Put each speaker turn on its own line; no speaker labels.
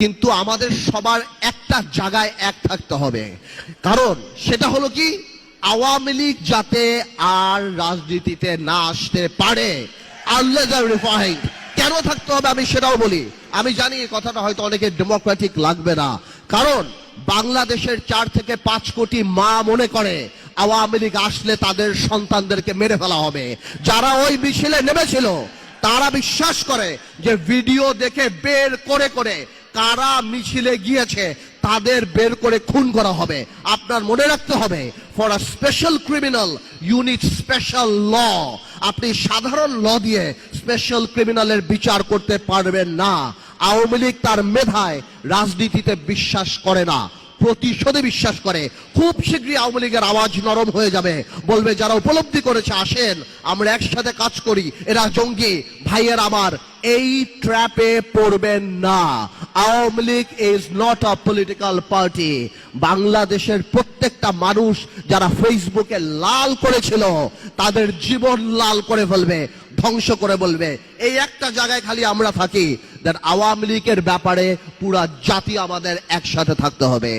কিন্তু আমাদের সবার একটা জায়গায় এক থাকতে হবে, কারণ সেটা হলো কি, আওয়ামী লীগ যাতে আর রাজনীতিতে না আসতে পারে। কেন থাকতে হবে আমি সেটাও বলি। আমি জানি এই কথাটা হয়তো অনেকে ডেমোক্রেটিক লাগবে না, কারণ বাংলাদেশের 4 থেকে 5 কোটি মা মনে করে আওয়ামী লীগ আসলে তাদের সন্তানদেরকে মেরে ফেলা হবে। যারা ওই মিছিলে নেমেছিল তারা বিশ্বাস করে যে ভিডিও দেখে বের করে করে কারা মিছিলে গিয়েছে তাদের বের করে খুন করা হবে। আপনার মনে রাখতে হবে, for a special criminal you need special law. আপনি সাধারণ ল দিয়ে স্পেশাল ক্রিমিনালের বিচার করতে পারবেন না। আওয়ামী লীগ তার মেধায় রাজনীতিতে বিশ্বাস করে না, প্রতিশোধে বিশ্বাস করে। খুব শীঘ্রই আওয়ামী লীগের আওয়াজ নরম হয়ে যাবে, বলবে যারা উপলব্ধি করেছে আসেন আমরা একসাথে কাজ করি, এরা জঙ্গি। ভাইয়ের আমার, এই ট্র্যাপে পড়বেন না। Awami League is not a political party. বাংলাদেশের প্রত্যেকটা মানুষ যারা ফেসবুকে লাল করেছিল তাদের জীবন লাল করে ফেলবে, ধ্বংস করে বলবে। এই একটা জায়গায় খালি আমরা থাকি, আওয়ামী লীগের ব্যাপারে পুরা জাতি আমাদের একসাথে থাকতে হবে।